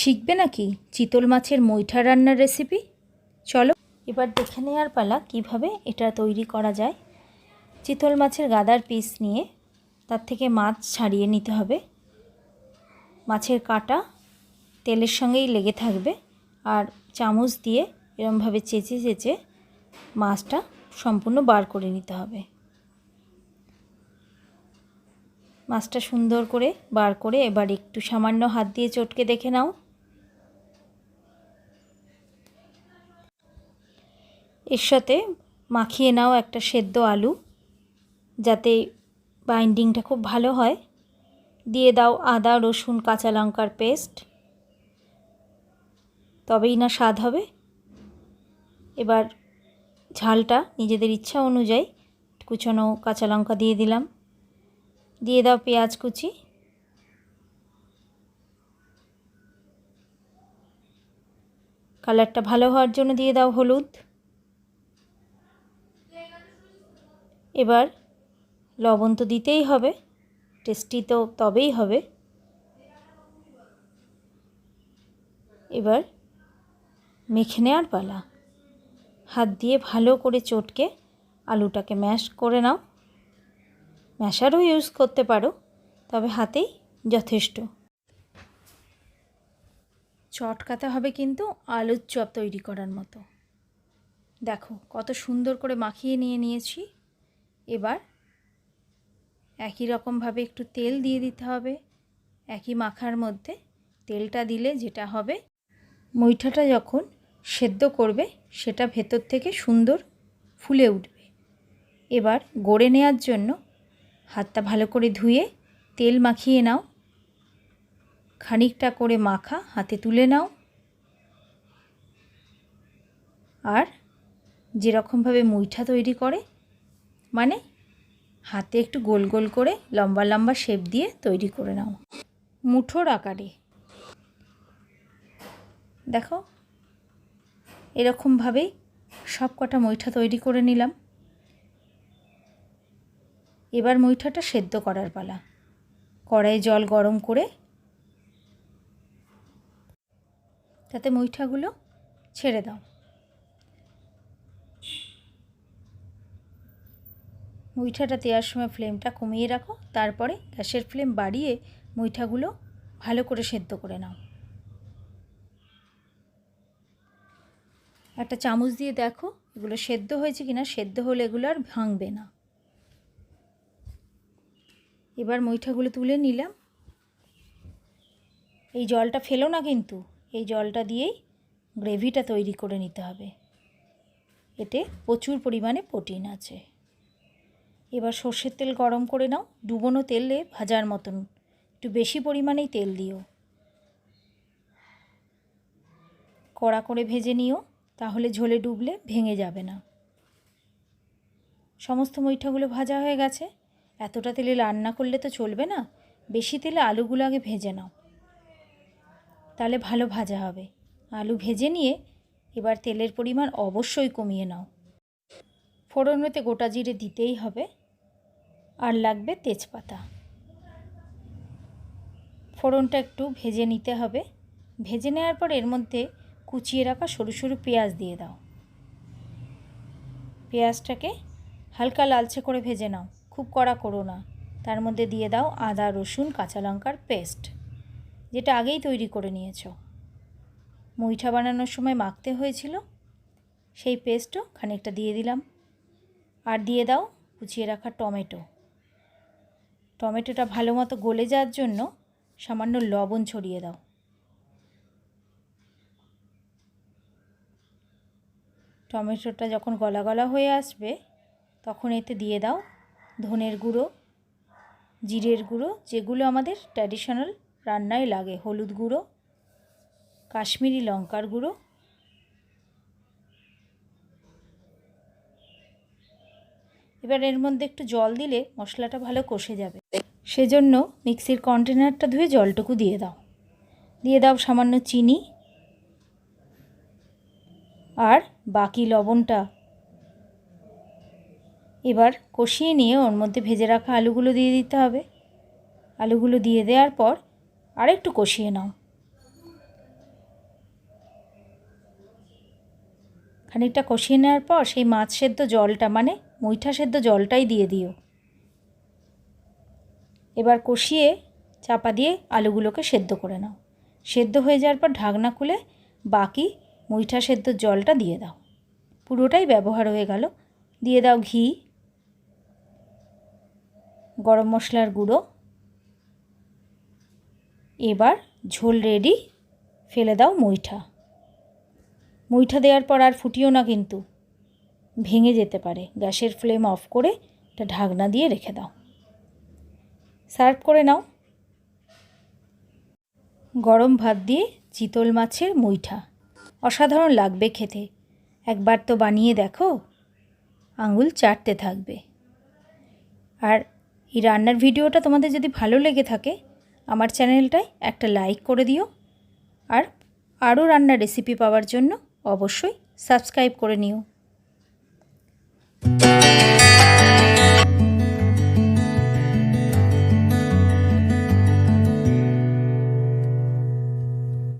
শিখবে নাকি চিতল মাছের মুইঠা রান্নার রেসিপি? চলো এবার দেখে নেওয়ার পালা কিভাবে এটা তৈরি করা যায়। চিতল মাছের গাদার পিস নিয়ে তার থেকে মাছ ছাড়িয়ে নিতে হবে। মাছের কাঁটা তেলের সঙ্গেই লেগে থাকবে, আর চামচ দিয়ে এরমভাবে চেঁচে চেঁচে মাছটা সম্পূর্ণ বার করে নিতে হবে। মাছটা সুন্দর করে বার করে এবার একটু সামান্য হাত দিয়ে চটকে দেখে নাও। এর সাথে মাখিয়ে নাও একটা সেদ্ধ আলু, যাতে বাইন্ডিংটা খুব ভালো হয়। দিয়ে দাও আদা রসুন কাঁচা লঙ্কার পেস্ট, তবেই না স্বাদ হবে। এবার ঝালটা নিজেদের ইচ্ছা অনুযায়ী কুচানো কাঁচা লঙ্কা দিয়ে দিলাম। দিয়ে দাও পেঁয়াজ কুচি, কালারটা ভালো হওয়ার জন্য দিয়ে দাও হলুদ। এবার লবণ তো দিতেই হবে, টেস্টি তো তবেই হবে। এবার মেখে নেওয়ার পালা। হাত দিয়ে ভালো করে চটকে আলুটাকে ম্যাশ করে নাও। ম্যাশারও ইউজ করতে পারো, তবে হাতেই যথেষ্ট। চটকাতে হবে কিন্তু আলুর চপ তৈরি করার মতো। দেখো কত সুন্দর করে মাখিয়ে নিয়েছি। এবার একই রকমভাবে একটু তেল দিয়ে দিতে হবে। একই মাখার মধ্যে তেলটা দিলে যেটা হবে, মুইঠাটা যখন সেদ্ধ করবে সেটা ভেতর থেকে সুন্দর ফুলে উঠবে। এবার গড়ে নেওয়ার জন্য হাতটা ভালো করে ধুয়ে তেল মাখিয়ে নাও। খানিকটা করে মাখা হাতে তুলে নাও, আর যেরকমভাবে মুইঠা তৈরি করে, মানে হাতে একটু গোল গোল করে লম্বা লম্বা শেপ দিয়ে তৈরি করে নাও মুঠোর আকারে। দেখো এরকমভাবেই সব কটা মুইঠা তৈরি করে নিলাম। এবার মুইঠাটা সেদ্ধ করার পালা। কড়াইয়ে জল গরম করে তাতে মুইঠাগুলো ছেড়ে দাও। মুইঠাটা দেওয়ার সময় ফ্লেমটা কমিয়ে রাখো, তারপরে গ্যাসের ফ্লেম বাড়িয়ে মুইঠাগুলো ভালো করে সেদ্ধ করে নাও। একটা চামচ দিয়ে দেখো এগুলো সেদ্ধ হয়েছে কিনা। সেদ্ধ হলে এগুলো আর ভাঙবে না। এবার মুইঠাগুলো তুলে নিলাম। এই জলটা ফেলো না কিন্তু, এই জলটা দিয়েই গ্রেভিটা তৈরি করে নিতে হবে। এতে প্রচুর পরিমাণে প্রোটিন আছে। এবার সর্ষের তেল গরম করে নাও, ডুবোনো তেলে ভাজার মতন। একটু বেশি পরিমাণেই তেল দিও, কড়া করে ভেজে নিও, তাহলে ঝোলে ডুবলে ভেঙে যাবে না। সমস্ত মুইঠাগুলো ভাজা হয়ে গেছে। এতটা তেলে রান্না করলে তো চলবে না, বেশি তেলে আলুগুলো আগে ভেজে নাও, তাহলে ভালো ভাজা হবে। আলু ভেজে নিয়ে এবার তেলের পরিমাণ অবশ্যই কমিয়ে নাও। ফোড়নেতে গোটা জিরে দিতেই হবে, আর লাগবে তেজপাতা। ফোড়নটা একটু ভেজে নিতে হবে। ভেজে নেওয়ার পর এর মধ্যে কুচিয়ে রাখা সরু সরু পেঁয়াজ দিয়ে দাও। পেঁয়াজটাকে হালকা লালচে করে ভেজে নাও, খুব কড়া করো না। তার মধ্যে দিয়ে দাও আদা রসুন কাঁচা লঙ্কার পেস্ট, যেটা আগেই তৈরি করে নিয়েছো। মুইঠা বানানোর সময় মাখতে হয়েছিল, সেই পেস্টও খানিকটা দিয়ে দিলাম। আর দিয়ে দাও কুচিয়ে রাখা টমেটো। টমেটোটা ভালো মতো গলে যাওয়ার জন্য সামান্য লবণ ছড়িয়ে দাও। টমেটোটা যখন গলা গলা হয়ে আসবে, তখন এতে দিয়ে দাও ধনের গুঁড়ো, জিরের গুঁড়ো, যেগুলো আমাদের ট্র্যাডিশনাল রান্নায় লাগে, হলুদ গুঁড়ো, কাশ্মীরি লঙ্কার গুঁড়ো। এবার এর মধ্যে একটু জল দিলে মশলাটা ভালো কষে যাবে, সেজন্য মিক্সির কন্টেনারটা ধুয়ে জলটুকু দিয়ে দাও। দিয়ে দাও সামান্য চিনি, আর বাকি লবণটা। এবার কষিয়ে নিয়ে ওর মধ্যে ভেজে রাখা আলুগুলো দিয়ে দিতে হবে। আলুগুলো দিয়ে দেওয়ার পর আরেকটু কষিয়ে নাও। খানিকটা কষিয়ে নেওয়ার পর সেই মাছ সেদ্ধ জলটা মানে মুইঠা সেদ্ধ জলটাই দিয়ে দিও। এবার কষিয়ে চাপা দিয়ে আলুগুলোকে সেদ্ধ করে নাও। সেদ্ধ হয়ে যাওয়ার পর ঢাকনা খুলে বাকি মুইঠা সেদ্ধ জলটা দিয়ে দাও। পুরোটাই ব্যবহার হয়ে গেল। দিয়ে দাও ঘি, গরম মশলার গুঁড়ো। এবার ঝোল রেডি, ফেলে দাও মুইঠা। মুইঠা দেওয়ার পর আর ফুটিও না, কিন্তু ভেঙে যেতে পারে। গ্যাসের ফ্লেম অফ করে এটা ঢাকনা দিয়ে রেখে দাও। সার্ভ করে নাও। গরম ভাত দিয়ে চিতল মাছের মুইঠা অসাধারণ লাগবে খেতে। একবার তো বানিয়ে দেখো, আঙুল চাটতে থাকবে। আর এই রান্নার ভিডিওটা তোমাদের যদি ভালো লেগে থাকে আমার চ্যানেলটায় একটা লাইক করে দিও। আর আরও রান্নার রেসিপি পাওয়ার জন্য অবশ্যই সাবস্ক্রাইব করে নিও।